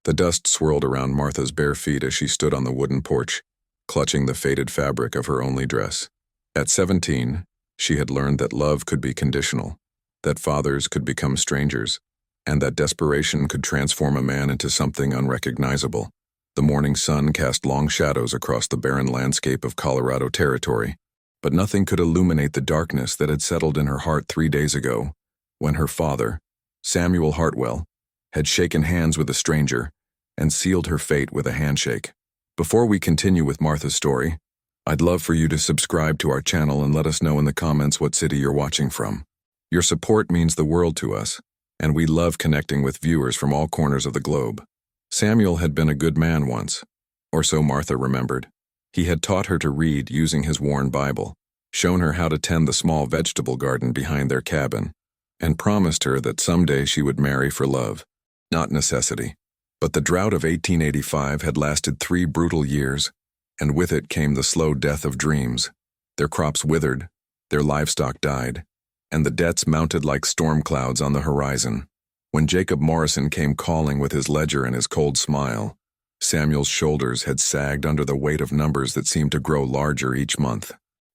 The dust swirled around Martha's bare feet as she stood on the wooden porch, clutching the faded fabric of her only dress. At 17, she had learned that love could be conditional, that fathers could become strangers, and that desperation could transform a man into something unrecognizable. The morning sun cast long shadows across the barren landscape of Colorado Territory, but nothing could illuminate the darkness that had settled in her heart 3 days ago, when her father, Samuel Hartwell, had shaken hands with a stranger and sealed her fate with a handshake. Before we continue with Martha's story, I'd love for you to subscribe to our channel and let us know in the comments what city you're watching from. Your support means the world to us, and we love connecting with viewers from all corners of the globe. Samuel had been a good man once, or so Martha remembered. He had taught her to read using his worn Bible, shown her how to tend the small vegetable garden behind their cabin, and promised her that someday she would marry for love, not necessity. But the drought of 1885 had lasted 3 brutal years, and with it came the slow death of dreams. Their crops withered, their livestock died, and the debts mounted like storm clouds on the horizon. When Jacob Morrison came calling with his ledger and his cold smile, Samuel's shoulders had sagged under the weight of numbers that seemed to grow larger each month.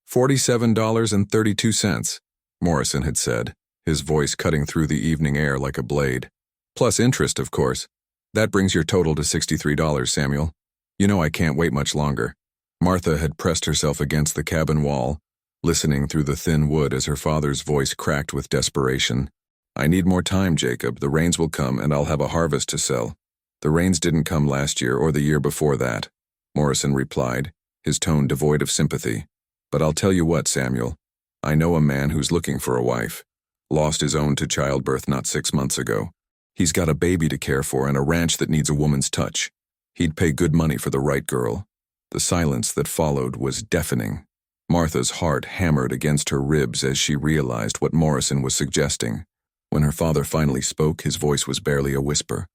$47.32, Morrison had said, his voice cutting through the evening air like a blade. Plus interest, of course. That brings your total to $63, Samuel. You know I can't wait much longer. Martha had pressed herself against the cabin wall, listening through the thin wood as her father's voice cracked with desperation. I need more time, Jacob. The rains will come and I'll have a harvest to sell. The rains didn't come last year or the year before that, Morrison replied, his tone devoid of sympathy. But I'll tell you what, Samuel. I know a man who's looking for a wife. Lost his own to childbirth not 6 months ago. He's got a baby to care for and a ranch that needs a woman's touch. He'd pay good money for the right girl. The silence that followed was deafening. Martha's heart hammered against her ribs as she realized what Morrison was suggesting. When her father finally spoke, his voice was barely a whisper.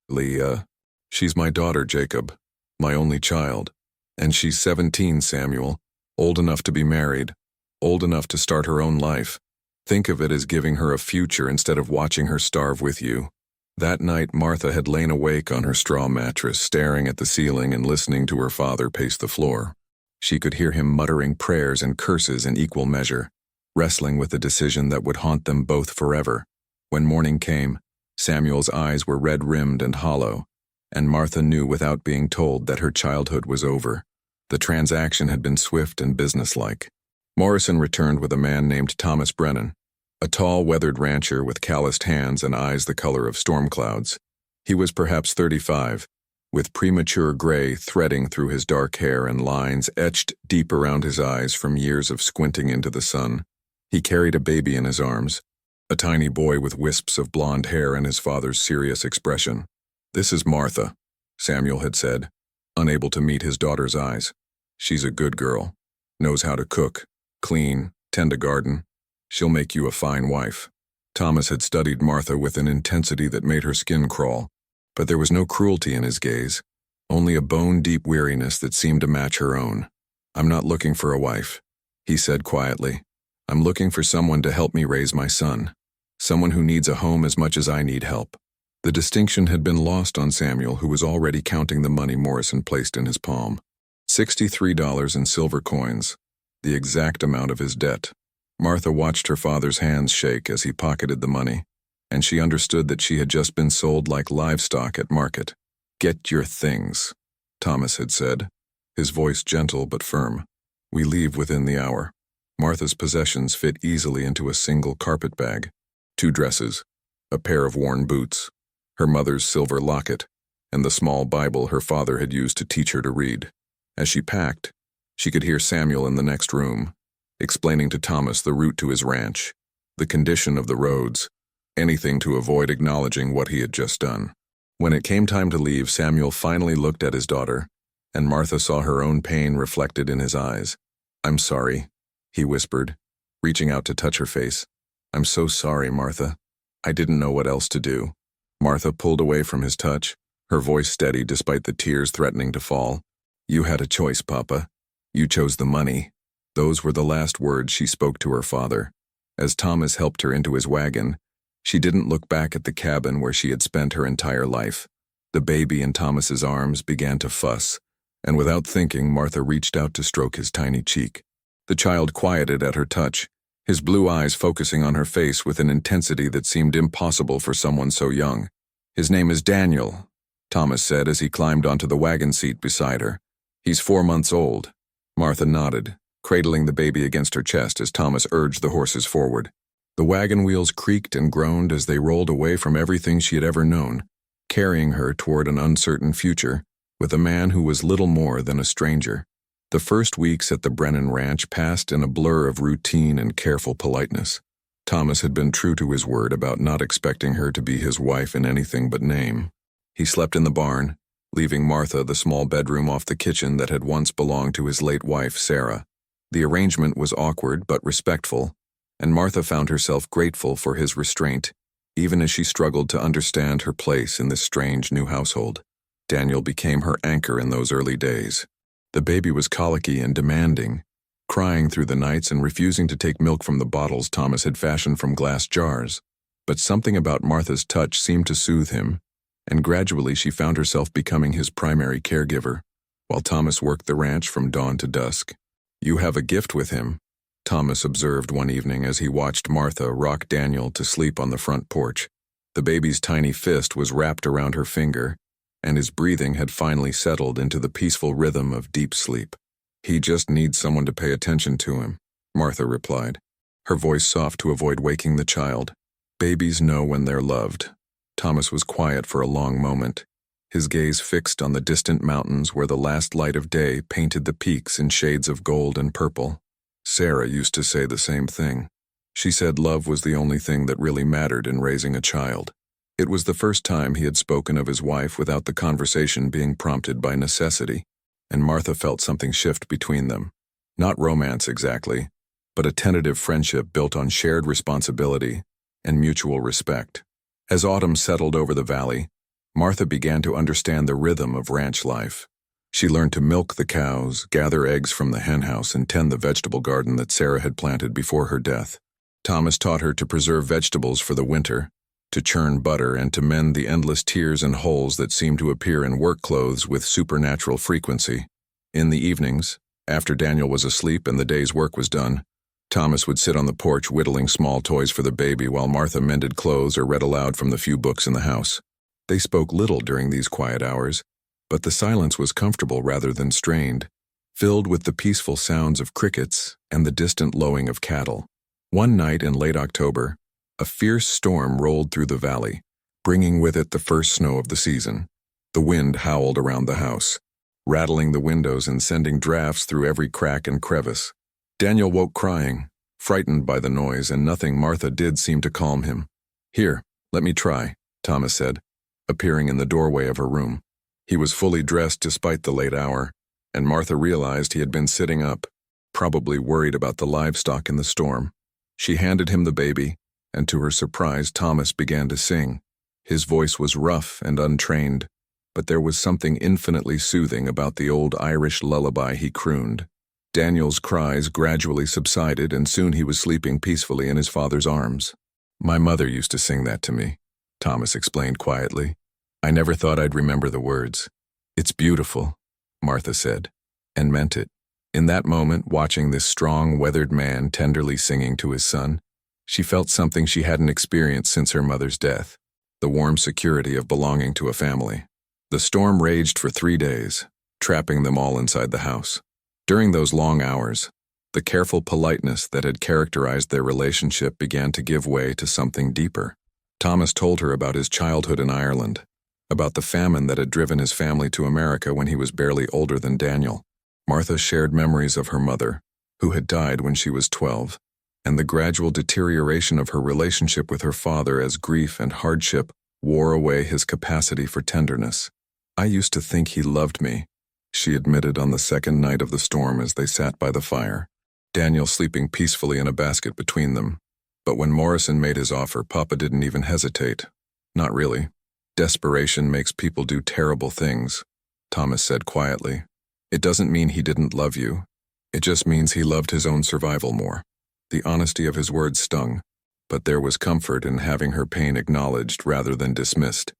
She's my daughter, Jacob. My only child. And she's 17, Samuel. Old enough to be married. Old enough to start her own life. Think of it as giving her a future instead of watching her starve with you. That night, Martha had lain awake on her straw mattress, staring at the ceiling and listening to her father pace the floor. She could hear him muttering prayers and curses in equal measure, wrestling with the decision that would haunt them both forever. When morning came, Samuel's eyes were red-rimmed and hollow, and Martha knew without being told that her childhood was over. The transaction had been swift and businesslike. Morrison returned with a man named Thomas Brennan, a tall, weathered rancher with calloused hands and eyes the color of storm clouds. He was perhaps 35, with premature gray threading through his dark hair and lines etched deep around his eyes from years of squinting into the sun. He carried a baby in his arms, a tiny boy with wisps of blonde hair and his father's serious expression. "This is Martha," Samuel had said, unable to meet his daughter's eyes. "She's a good girl, knows how to cook, clean, tend a garden. She'll make you a fine wife." Thomas had studied Martha with an intensity that made her skin crawl, but there was no cruelty in his gaze, only a bone-deep weariness that seemed to match her own. "I'm not looking for a wife," he said quietly. "I'm looking for someone to help me raise my son, someone who needs a home as much as I need help." The distinction had been lost on Samuel, who was already counting the money Morrison placed in his palm. $63 in silver coins, the exact amount of his debt. Martha watched her father's hands shake as he pocketed the money, and she understood that she had just been sold like livestock at market. "Get your things," Thomas had said, his voice gentle but firm. "We leave within the hour." Martha's possessions fit easily into a single carpet bag. 2 dresses, a pair of worn boots, her mother's silver locket, and the small Bible her father had used to teach her to read. As she packed, she could hear Samuel in the next room, explaining to Thomas the route to his ranch, the condition of the roads, anything to avoid acknowledging what he had just done. When it came time to leave, Samuel finally looked at his daughter, and Martha saw her own pain reflected in his eyes. "I'm sorry," he whispered, reaching out to touch her face. "I'm so sorry, Martha. I didn't know what else to do." Martha pulled away from his touch, her voice steady despite the tears threatening to fall. "You had a choice, Papa. You chose the money." Those were the last words she spoke to her father. As Thomas helped her into his wagon, she didn't look back at the cabin where she had spent her entire life. The baby in Thomas's arms began to fuss, and without thinking, Martha reached out to stroke his tiny cheek. The child quieted at her touch, his blue eyes focusing on her face with an intensity that seemed impossible for someone so young. "His name is Daniel," Thomas said as he climbed onto the wagon seat beside her. "He's 4 months old." Martha nodded, cradling the baby against her chest as Thomas urged the horses forward. The wagon wheels creaked and groaned as they rolled away from everything she had ever known, carrying her toward an uncertain future with a man who was little more than a stranger. The first weeks at the Brennan Ranch passed in a blur of routine and careful politeness. Thomas had been true to his word about not expecting her to be his wife in anything but name. He slept in the barn, leaving Martha the small bedroom off the kitchen that had once belonged to his late wife, Sarah. The arrangement was awkward but respectful, and Martha found herself grateful for his restraint, even as she struggled to understand her place in this strange new household. Daniel became her anchor in those early days. The baby was colicky and demanding, crying through the nights and refusing to take milk from the bottles Thomas had fashioned from glass jars. But something about Martha's touch seemed to soothe him, and gradually she found herself becoming his primary caregiver, while Thomas worked the ranch from dawn to dusk. "You have a gift with him," Thomas observed one evening as he watched Martha rock Daniel to sleep on the front porch. The baby's tiny fist was wrapped around her finger, and his breathing had finally settled into the peaceful rhythm of deep sleep. "He just needs someone to pay attention to him," Martha replied, her voice soft to avoid waking the child. "Babies know when they're loved." Thomas was quiet for a long moment, his gaze fixed on the distant mountains where the last light of day painted the peaks in shades of gold and purple. Sarah used to say the same thing. She said love was the only thing that really mattered in raising a child. It was the first time he had spoken of his wife without the conversation being prompted by necessity, and Martha felt something shift between them. Not romance exactly, but a tentative friendship built on shared responsibility and mutual respect. As autumn settled over the valley, Martha began to understand the rhythm of ranch life. She learned to milk the cows, gather eggs from the henhouse, and tend the vegetable garden that Sarah had planted before her death. Thomas taught her to preserve vegetables for the winter, to churn butter, and to mend the endless tears and holes that seemed to appear in work clothes with supernatural frequency. In the evenings, after Daniel was asleep and the day's work was done, Thomas would sit on the porch whittling small toys for the baby while Martha mended clothes or read aloud from the few books in the house. They spoke little during these quiet hours, but the silence was comfortable rather than strained, filled with the peaceful sounds of crickets and the distant lowing of cattle. One night in late October, a fierce storm rolled through the valley, bringing with it the first snow of the season. The wind howled around the house, rattling the windows and sending drafts through every crack and crevice. Daniel woke crying, frightened by the noise, and nothing Martha did seemed to calm him. "Here, let me try," Thomas said, appearing in the doorway of her room. He was fully dressed despite the late hour, and Martha realized he had been sitting up, probably worried about the livestock in the storm. She handed him the baby, and to her surprise, Thomas began to sing. His voice was rough and untrained, but there was something infinitely soothing about the old Irish lullaby he crooned. Daniel's cries gradually subsided, and soon he was sleeping peacefully in his father's arms. "My mother used to sing that to me," Thomas explained quietly. "I never thought I'd remember the words." "It's beautiful," Martha said, and meant it. In that moment, watching this strong, weathered man tenderly singing to his son, she felt something she hadn't experienced since her mother's death, the warm security of belonging to a family. The storm raged for 3 days, trapping them all inside the house. During those long hours, the careful politeness that had characterized their relationship began to give way to something deeper. Thomas told her about his childhood in Ireland, about the famine that had driven his family to America when he was barely older than Daniel. Martha shared memories of her mother, who had died when she was 12, and the gradual deterioration of her relationship with her father as grief and hardship wore away his capacity for tenderness. "I used to think he loved me," she admitted on the second night of the storm as they sat by the fire, Daniel sleeping peacefully in a basket between them. But when Morrison made his offer, Papa didn't even hesitate. "Not really. Desperation makes people do terrible things," Thomas said quietly. "It doesn't mean he didn't love you. It just means he loved his own survival more." The honesty of his words stung, but there was comfort in having her pain acknowledged rather than dismissed.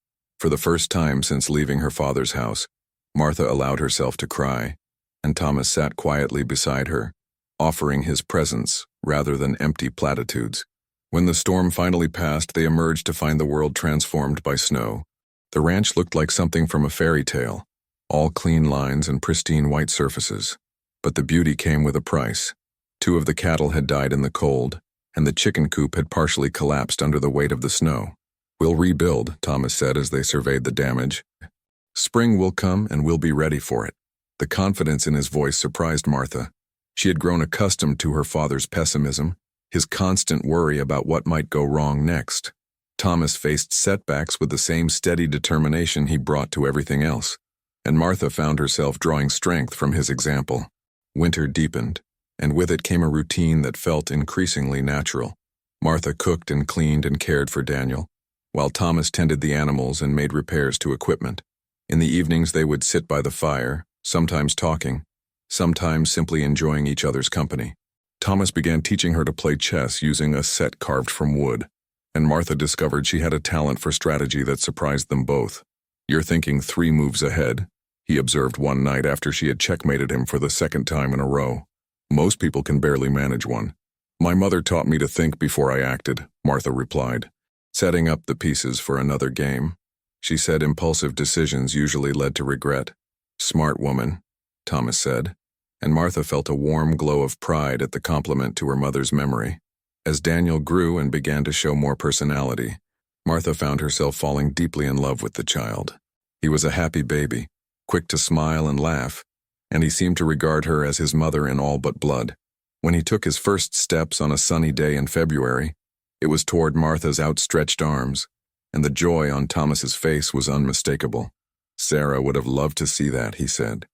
For the first time since leaving her father's house, Martha allowed herself to cry, and Thomas sat quietly beside her, offering his presence rather than empty platitudes. When the storm finally passed, they emerged to find the world transformed by snow. The ranch looked like something from a fairy tale, all clean lines and pristine white surfaces. But the beauty came with a price. 2 of the cattle had died in the cold, and the chicken coop had partially collapsed under the weight of the snow. "We'll rebuild," Thomas said as they surveyed the damage. "Spring will come and we'll be ready for it." The confidence in his voice surprised Martha. She had grown accustomed to her father's pessimism, his constant worry about what might go wrong next. Thomas faced setbacks with the same steady determination he brought to everything else, and Martha found herself drawing strength from his example. Winter deepened, and with it came a routine that felt increasingly natural. Martha cooked and cleaned and cared for Daniel, while Thomas tended the animals and made repairs to equipment. In the evenings they would sit by the fire, sometimes talking, sometimes simply enjoying each other's company. Thomas began teaching her to play chess using a set carved from wood, and Martha discovered she had a talent for strategy that surprised them both. "You're thinking 3 moves ahead," he observed one night after she had checkmated him for the 2nd time in a row. "Most people can barely manage one." "My mother taught me to think before I acted," Martha replied, setting up the pieces for another game. She said impulsive decisions usually led to regret. "Smart woman," Thomas said, and Martha felt a warm glow of pride at the compliment to her mother's memory. As Daniel grew and began to show more personality, Martha found herself falling deeply in love with the child. He was a happy baby, quick to smile and laugh, and he seemed to regard her as his mother in all but blood. When he took his first steps on a sunny day in February, it was toward Martha's outstretched arms, and the joy on Thomas's face was unmistakable. "Sarah would have loved to see that," he said,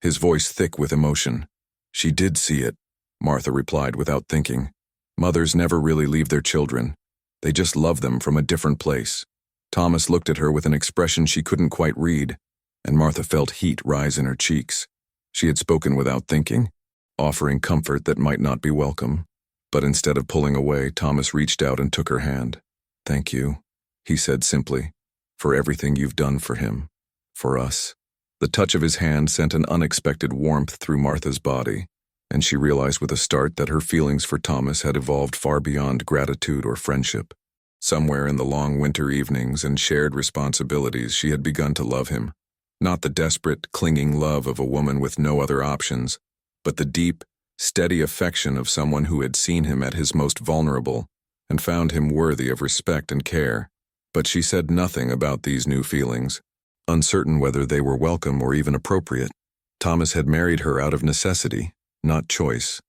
his voice thick with emotion. "She did see it," Martha replied without thinking. "Mothers never really leave their children. They just love them from a different place." Thomas looked at her with an expression she couldn't quite read, and Martha felt heat rise in her cheeks. She had spoken without thinking, offering comfort that might not be welcome. But instead of pulling away, Thomas reached out and took her hand. "Thank you," he said simply, "for everything you've done for him, for us." The touch of his hand sent an unexpected warmth through Martha's body, and she realized with a start that her feelings for Thomas had evolved far beyond gratitude or friendship. Somewhere in the long winter evenings and shared responsibilities, she had begun to love him. Not the desperate, clinging love of a woman with no other options, but the deep, steady affection of someone who had seen him at his most vulnerable and found him worthy of respect and care. But she said nothing about these new feelings, uncertain whether they were welcome or even appropriate. Thomas had married her out of necessity, not choice,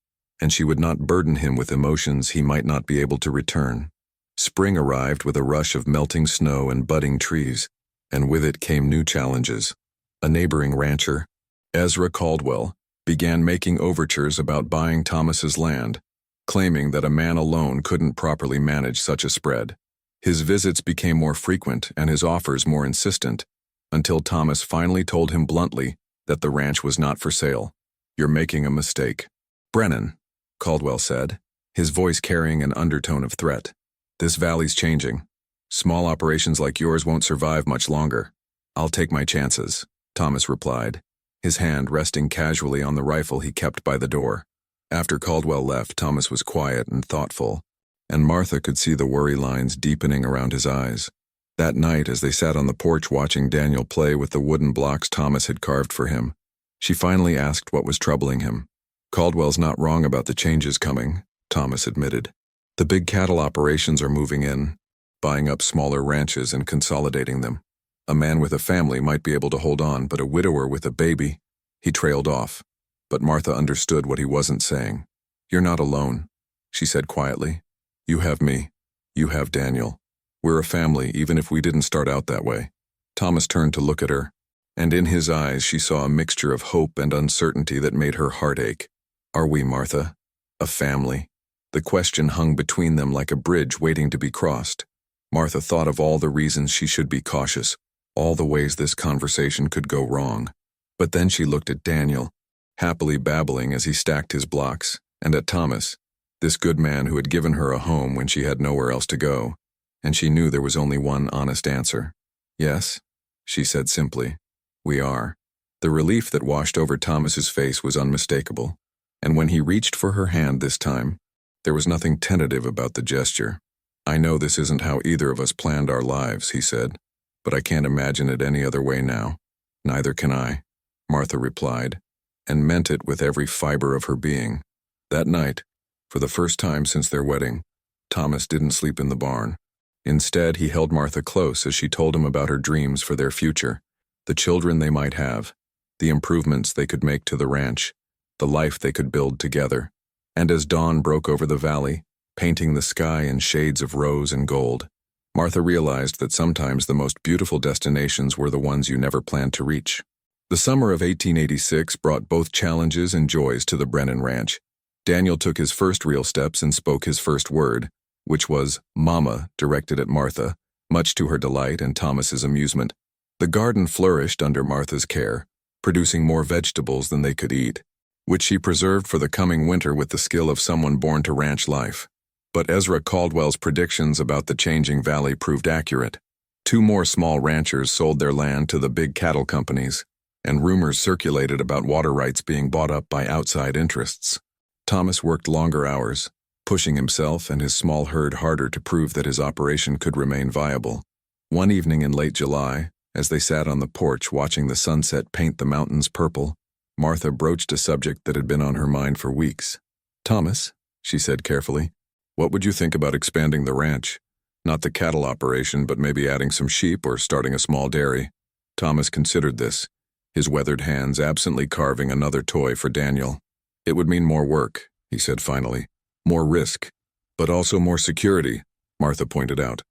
and she would not burden him with emotions he might not be able to return. Spring arrived with a rush of melting snow and budding trees, and with it came new challenges. A neighboring rancher, Ezra Caldwell, began making overtures about buying Thomas's land, claiming that a man alone couldn't properly manage such a spread. His visits became more frequent and his offers more insistent, until Thomas finally told him bluntly that the ranch was not for sale. "You're making a mistake." "Brennan," Caldwell said, his voice carrying an undertone of threat, "this valley's changing. Small operations like yours won't survive much longer." "I'll take my chances," Thomas replied, his hand resting casually on the rifle he kept by the door. After Caldwell left, Thomas was quiet and thoughtful, and Martha could see the worry lines deepening around his eyes. That night, as they sat on the porch watching Daniel play with the wooden blocks Thomas had carved for him, she finally asked what was troubling him. "Caldwell's not wrong about the changes coming," Thomas admitted. "The big cattle operations are moving in, buying up smaller ranches and consolidating them. A man with a family might be able to hold on, but a widower with a baby—" He trailed off, but Martha understood what he wasn't saying. "You're not alone," she said quietly. "You have me. You have Daniel. We're a family, even if we didn't start out that way." Thomas turned to look at her, and in his eyes she saw a mixture of hope and uncertainty that made her heart ache. "Are we, Martha? A family?" The question hung between them like a bridge waiting to be crossed. Martha thought of all the reasons she should be cautious, all the ways this conversation could go wrong. But then she looked at Daniel, happily babbling as he stacked his blocks, and at Thomas, this good man who had given her a home when she had nowhere else to go, and she knew there was only one honest answer. Yes, she said simply. We are. The relief that washed over Thomas's face was unmistakable, and when he reached for her hand this time, there was nothing tentative about the gesture. I know this isn't how either of us planned our lives, he said, but I can't imagine it any other way now. Neither can I, Martha replied, and meant it with every fiber of her being. That night, for the first time since their wedding, Thomas didn't sleep in the barn. Instead, he held Martha close as she told him about her dreams for their future, the children they might have, the improvements they could make to the ranch, the life they could build together. And as dawn broke over the valley, painting the sky in shades of rose and gold, Martha realized that sometimes the most beautiful destinations were the ones you never planned to reach. The summer of 1886 brought both challenges and joys to the Brennan Ranch. Daniel took his first real steps and spoke his first word, which was "Mama," directed at Martha, much to her delight and Thomas's amusement. The garden flourished under Martha's care, producing more vegetables than they could eat, which she preserved for the coming winter with the skill of someone born to ranch life. But Ezra Caldwell's predictions about the changing valley proved accurate. 2 more small ranchers sold their land to the big cattle companies, and rumors circulated about water rights being bought up by outside interests. Thomas worked longer hours, pushing himself and his small herd harder to prove that his operation could remain viable. One evening in late July, as they sat on the porch watching the sunset paint the mountains purple, Martha broached a subject that had been on her mind for weeks. "Thomas," she said carefully, "what would you think about expanding the ranch? Not the cattle operation, but maybe adding some sheep or starting a small dairy." Thomas considered this, his weathered hands absently carving another toy for Daniel. "It would mean more work," he said finally. "More risk, but also more security," Martha pointed out.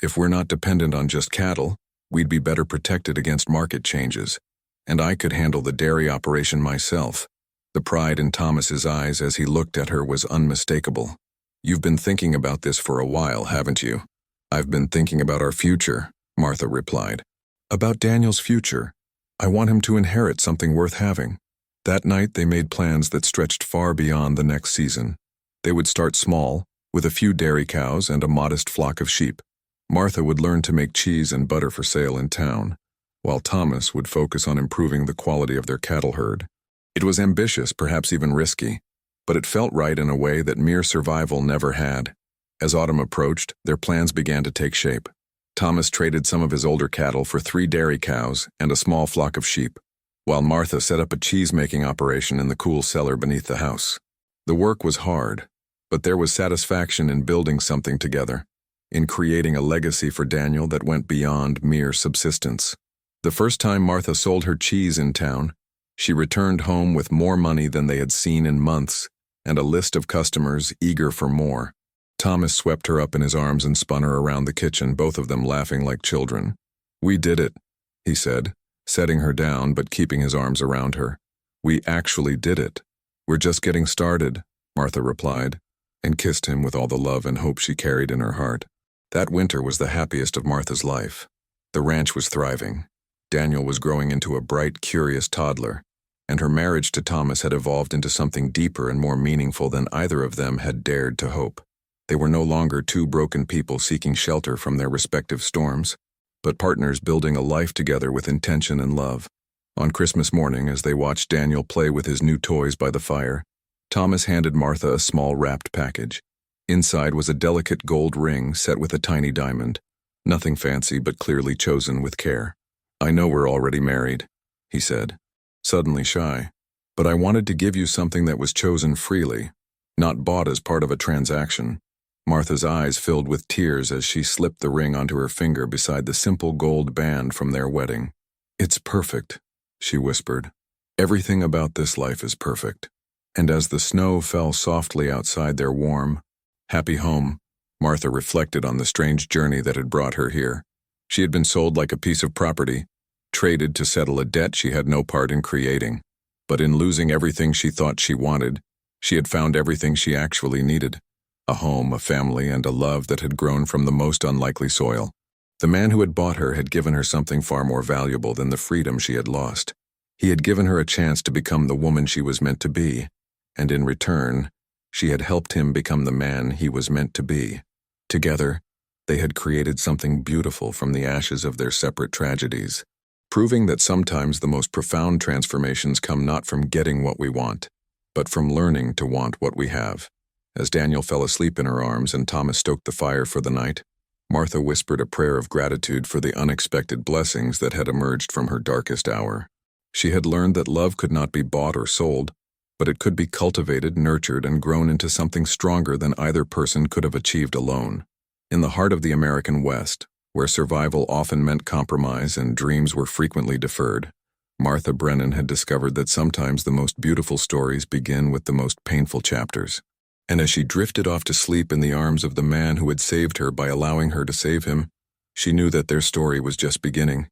"If we're not dependent on just cattle, we'd be better protected against market changes. And I could handle the dairy operation myself." The pride in Thomas's eyes as he looked at her was unmistakable. "You've been thinking about this for a while, haven't you?" "I've been thinking about our future," Martha replied. "About Daniel's future. I want him to inherit something worth having." That night they made plans that stretched far beyond the next season. They would start small, with a few dairy cows and a modest flock of sheep. Martha would learn to make cheese and butter for sale in town, while Thomas would focus on improving the quality of their cattle herd. It was ambitious, perhaps even risky, but it felt right in a way that mere survival never had. As autumn approached, their plans began to take shape. Thomas traded some of his older cattle for 3 dairy cows and a small flock of sheep, while Martha set up a cheese-making operation in the cool cellar beneath the house. The work was hard, but there was satisfaction in building something together, in creating a legacy for Daniel that went beyond mere subsistence. The first time Martha sold her cheese in town, she returned home with more money than they had seen in months, and a list of customers eager for more. Thomas swept her up in his arms and spun her around the kitchen, both of them laughing like children. "We did it," he said, setting her down but keeping his arms around her. "We actually did it." "We're just getting started," Martha replied, and kissed him with all the love and hope she carried in her heart. That winter was the happiest of Martha's life. The ranch was thriving. Daniel was growing into a bright, curious toddler, and her marriage to Thomas had evolved into something deeper and more meaningful than either of them had dared to hope. They were no longer 2 broken people seeking shelter from their respective storms, but partners building a life together with intention and love. On Christmas morning, as they watched Daniel play with his new toys by the fire, Thomas handed Martha a small wrapped package. Inside was a delicate gold ring set with a tiny diamond. Nothing fancy, but clearly chosen with care. "I know we're already married," he said, suddenly shy, "but I wanted to give you something that was chosen freely, not bought as part of a transaction." Martha's eyes filled with tears as she slipped the ring onto her finger beside the simple gold band from their wedding. "It's perfect," she whispered. "Everything about this life is perfect." And as the snow fell softly outside their warm, happy home, Martha reflected on the strange journey that had brought her here. She had been sold like a piece of property, traded to settle a debt she had no part in creating. But in losing everything she thought she wanted, she had found everything she actually needed: a home, a family, and a love that had grown from the most unlikely soil. The man who had bought her had given her something far more valuable than the freedom she had lost. He had given her a chance to become the woman she was meant to be, and in return, she had helped him become the man he was meant to be. Together, They had created something beautiful from the ashes of their separate tragedies, proving that sometimes the most profound transformations come not from getting what we want, but from learning to want what we have. As Daniel fell asleep in her arms and Thomas stoked the fire for the night, Martha whispered a prayer of gratitude for the unexpected blessings that had emerged from her darkest hour. She had learned that love could not be bought or sold, but it could be cultivated, nurtured, and grown into something stronger than either person could have achieved alone. In the heart of the American West, where survival often meant compromise and dreams were frequently deferred, Martha Brennan had discovered that sometimes the most beautiful stories begin with the most painful chapters. And as she drifted off to sleep in the arms of the man who had saved her by allowing her to save him, she knew that their story was just beginning.